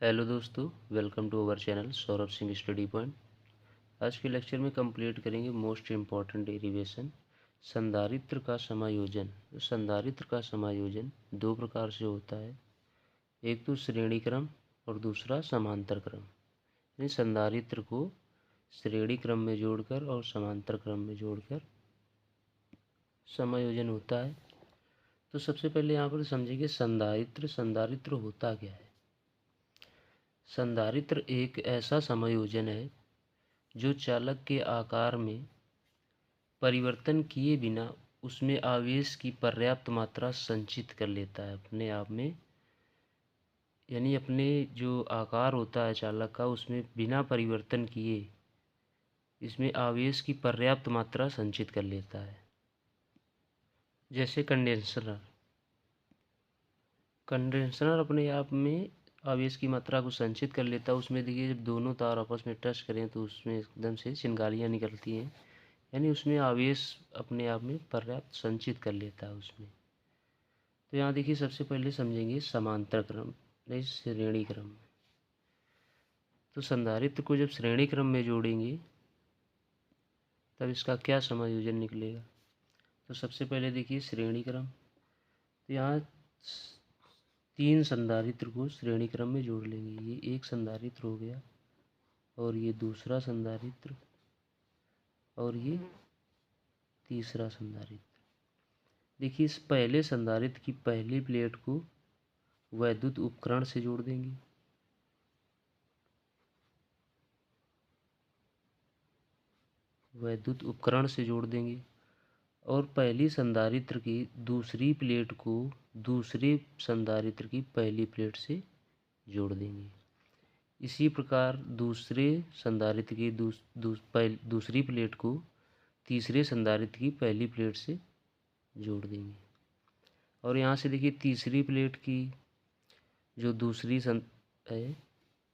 Hello दोस्तों, welcome to our channel Saurabh Singh study point. आज के लेक्चर में कंप्लीट करेंगे मोस्ट इम्पॉर्टेंट डेरिवेशन संधारित्र का समायोजन। संधारित्र का समायोजन दो प्रकार से होता है, एक तो श्रेणी क्रम और दूसरा समांतर क्रम। यानी संधारित्र को श्रेणी क्रम में जोड़कर और समांतर क्रम में जोड़कर समायोजन होता है। तो सबसे पहले यहाँ पर समझेंगे संधारित्र होता क्या है। संधारित्र एक ऐसा समायोजन है जो चालक के आकार में परिवर्तन किए बिना उसमें आवेश की पर्याप्त मात्रा संचित कर लेता है अपने आप में। यानी अपने जो आकार होता है चालक का, उसमें बिना परिवर्तन किए इसमें आवेश की पर्याप्त मात्रा संचित कर लेता है। जैसे कंडेंसर अपने आप में आवेश की मात्रा को संचित कर लेता है। उसमें देखिए, जब दोनों तार आपस में टच करें तो उसमें एकदम से चिंगारियाँ निकलती हैं। यानी उसमें आवेश अपने आप में पर्याप्त संचित कर लेता है उसमें। तो यहाँ देखिए, सबसे पहले समझेंगे समांतर क्रम नहीं श्रेणी क्रम। तो संधारित्र को जब श्रेणी क्रम में जोड़ेंगे तब इसका क्या समायोजन निकलेगा। तो सबसे पहले देखिए श्रेणी क्रम। तो यहाँ तीन संधारित्र को श्रेणी क्रम में जोड़ लेंगे। ये एक संधारित्र हो गया, और ये दूसरा संधारित्र, और ये तीसरा संधारित्र। देखिए, इस पहले संधारित्र की पहली प्लेट को वैद्युत उपकरण से जोड़ देंगे। वैद्युत उपकरण से जोड़ देंगे और पहली संधारित्र की दूसरी प्लेट को दूसरे संधारित्र की पहली प्लेट से जोड़ देंगे। इसी प्रकार दूसरे संधारित्र की दूसरी प्लेट को तीसरे संधारित्र की पहली प्लेट से जोड़ देंगे। और यहाँ से देखिए, तीसरी प्लेट की जो है,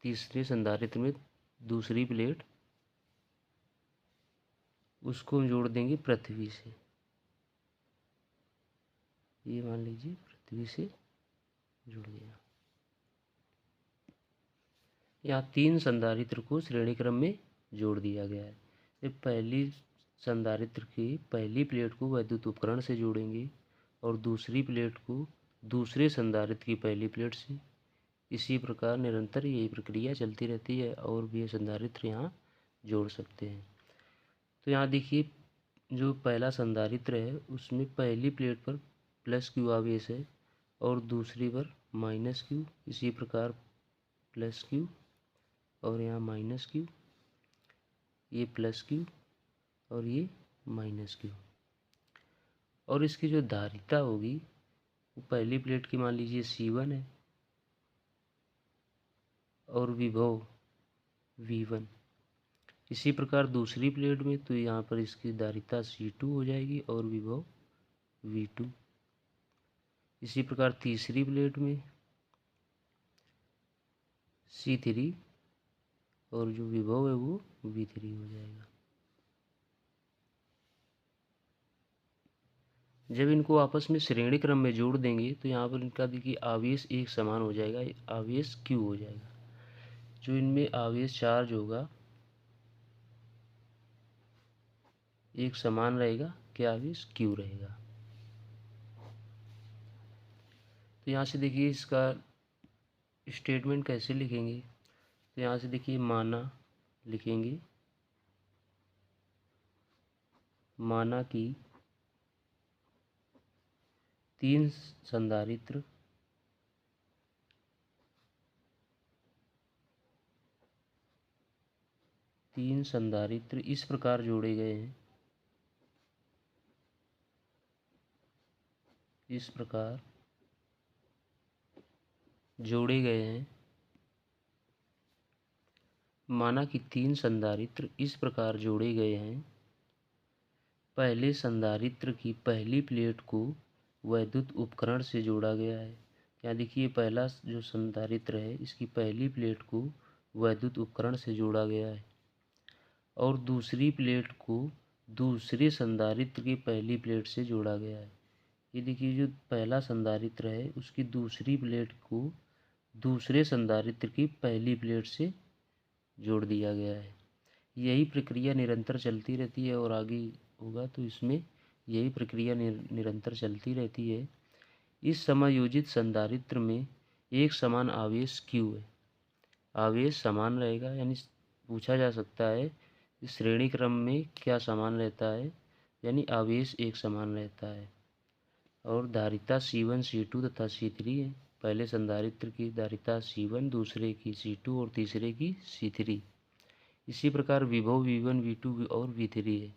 तीसरे संधारित्र में दूसरी प्लेट, उसको हम जोड़ देंगे पृथ्वी से। ये मान लीजिए पृथ्वी से जुड़ गया। यहाँ तीन संधारित्र को श्रेणी क्रम में जोड़ दिया गया है। जब पहली संधारित्र की पहली प्लेट को वैद्युत उपकरण से जोड़ेंगे और दूसरी प्लेट को दूसरे संधारित्र की पहली प्लेट से। इसी प्रकार निरंतर यही प्रक्रिया चलती रहती है और भी संधारित्र यहाँ जोड़ सकते हैं। तो यहाँ देखिए, जो पहला संधारित्र है उसमें पहली प्लेट पर +Q आवेश है और दूसरी पर -Q। इसी प्रकार +Q और यहाँ -Q, ये +Q और ये -Q। और इसकी जो धारिता होगी वो पहली प्लेट की मान लीजिए C1 है और विभव V1। इसी प्रकार दूसरी प्लेट में तो यहाँ पर इसकी धारिता C2 हो जाएगी और विभव V2। इसी प्रकार तीसरी प्लेट में C3 और जो विभव है वो V3 हो जाएगा। जब इनको आपस में श्रेणी क्रम में जोड़ देंगे तो यहाँ पर इनका देखिए आवेश एक समान हो जाएगा, आवेश Q हो जाएगा। जो इनमें आवेश चार्ज होगा एक समान रहेगा, क्या आवेश Q रहेगा। तो यहाँ से देखिए इसका स्टेटमेंट कैसे लिखेंगे। तो यहाँ से देखिए लिखेंगे, माना कि तीन संधारित्र इस प्रकार जोड़े गए हैं, इस प्रकार जोड़े गए हैं। माना कि तीन संधारित्र इस प्रकार जोड़े गए हैं। पहले संधारित्र की पहली प्लेट को वैद्युत उपकरण से जोड़ा गया है। यहाँ देखिए, पहला जो संधारित्र है इसकी पहली प्लेट को वैद्युत उपकरण से जोड़ा गया है और दूसरी प्लेट को दूसरे संधारित्र की पहली प्लेट से जोड़ा गया है। ये देखिए, जो पहला संधारित्र है उसकी दूसरी प्लेट को दूसरे संधारित्र की पहली प्लेट से जोड़ दिया गया है। यही प्रक्रिया निरंतर चलती रहती है और आगे होगा तो इसमें यही प्रक्रिया निरंतर चलती रहती है। इस समायोजित संधारित्र में एक समान आवेश Q है। आवेश समान रहेगा, यानी पूछा जा सकता है इस श्रेणी क्रम में क्या समान रहता है, यानी आवेश एक समान रहता है। और धारिता C1, C2 तथा C3 है। पहले संधारित्र की धारिता C1, दूसरे की C2 और तीसरे की C3। इसी प्रकार विभव V1, V2 और V3 है।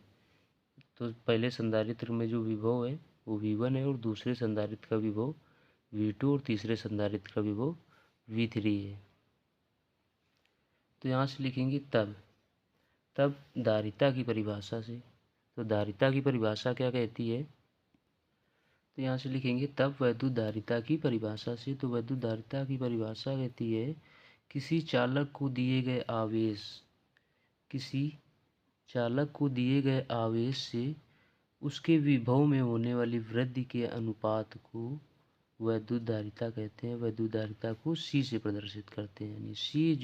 तो पहले संधारित्र में जो विभव है वो V1 है और दूसरे संधारित्र का विभव V2 और तीसरे संधारित्र का विभव V3 है। तो यहाँ से लिखेंगे तब धारिता की परिभाषा से। तो धारिता की परिभाषा क्या कहती है, तो यहाँ से लिखेंगे तब वैद्युत धारिता की परिभाषा से। तो वैद्युत धारिता की परिभाषा कहती है किसी चालक को दिए गए आवेश से उसके विभव में होने वाली वृद्धि के अनुपात को वैद्युत धारिता कहते हैं। वैद्युत धारिता को C से प्रदर्शित करते हैं, यानी C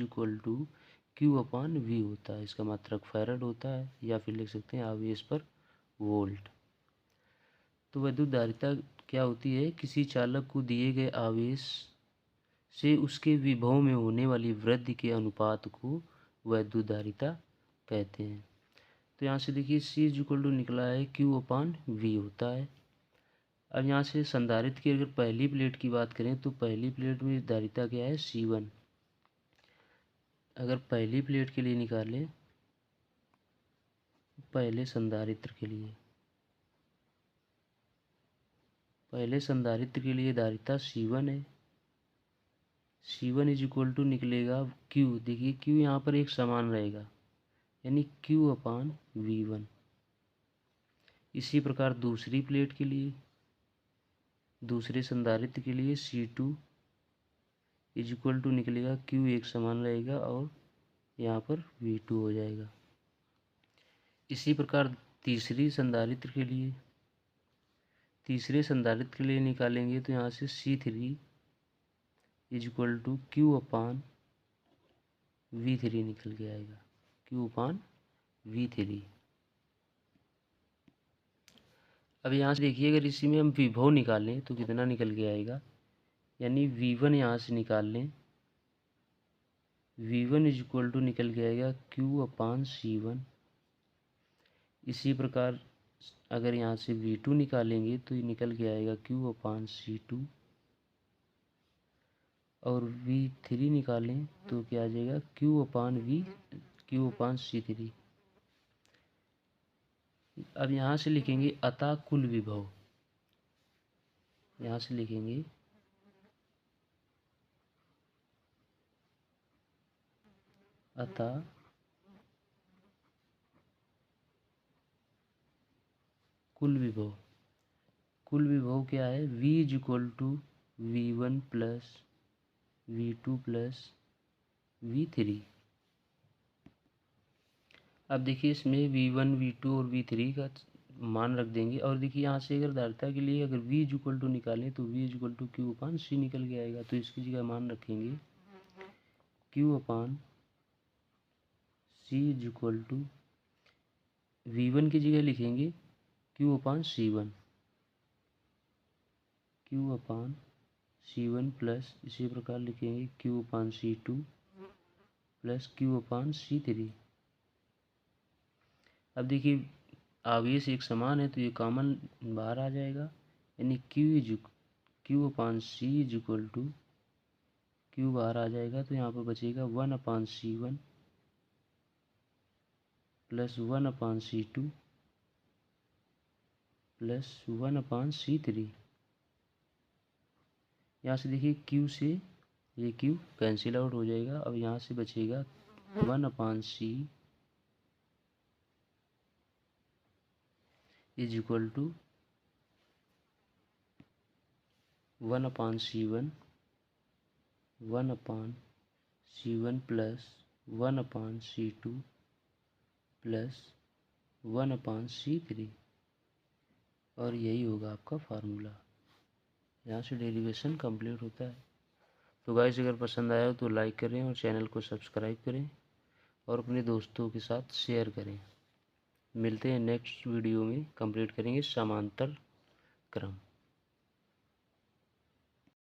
Q/V होता है। इसका मात्रक फैराड होता है, या फिर लिख सकते हैं आवेश पर वोल्ट। तो वैद्युत धारिता क्या होती है, किसी चालक को दिए गए आवेश से उसके विभव में होने वाली वृद्धि के अनुपात को वैद्युत धारिता कहते हैं। तो यहाँ से देखिए C निकला है Q/V होता है। अब यहाँ से संधारित्र की अगर पहली प्लेट की बात करें तो पहली प्लेट में धारिता क्या है C1। अगर पहली प्लेट के लिए निकालें, पहले संधारित्र के लिए धारिता C1 है। C1 निकलेगा Q। देखिए Q यहाँ पर एक समान रहेगा, यानी Q/V1। इसी प्रकार दूसरी प्लेट के लिए, दूसरे संधारित्र के लिए C2 निकलेगा Q एक समान रहेगा और यहाँ पर V2 हो जाएगा। इसी प्रकार तीसरे संधारित्र के लिए निकालेंगे तो यहाँ से C3 Q/V3 निकल के आएगा, Q/V3। अब यहाँ से देखिए अगर इसी में हम विभव निकालें तो कितना निकल के आएगा, यानी V1 यहाँ से निकाल लें। V1 निकल के आएगा Q/C1। इसी प्रकार अगर यहाँ से V2 निकालेंगे तो ये निकल के आएगा Q/C2। और V3 निकालें तो क्या आ जाएगा Q/C3। अब यहाँ से लिखेंगे अतः कुल विभव। यहाँ से लिखेंगे अतः कुल विभव क्या है, V=V1 + V2 + V3। अब देखिए इसमें V1, V2 और V3 का मान रख देंगे। और देखिए यहाँ से अगर धारिता के लिए अगर V निकालें तो V Q/C निकल के आएगा। तो इसकी जगह मान रखेंगे Q/C V1 की जगह लिखेंगे Q/C1 प्लस इसी प्रकार लिखेंगे Q/C2 प्लस Q/C3। अब देखिए आवेश एक समान है तो ये कॉमन बाहर आ जाएगा, यानी Q/C Q बाहर आ जाएगा। तो यहाँ पर बचेगा 1/C1 plus 1/C2 plus 1/C3। यहाँ से देखिए Q से ये Q कैंसिल आउट हो जाएगा। अब यहाँ से बचेगा 1/C = 1/C1 plus 1/C2 plus 1/C3। और यही होगा आपका फार्मूला। यहाँ से डेरिवेशन कंप्लीट होता है। तो गाइस अगर पसंद आया हो तो लाइक करें और चैनल को सब्सक्राइब करें और अपने दोस्तों के साथ शेयर करें। मिलते हैं नेक्स्ट वीडियो में, कंप्लीट करेंगे समांतर क्रम।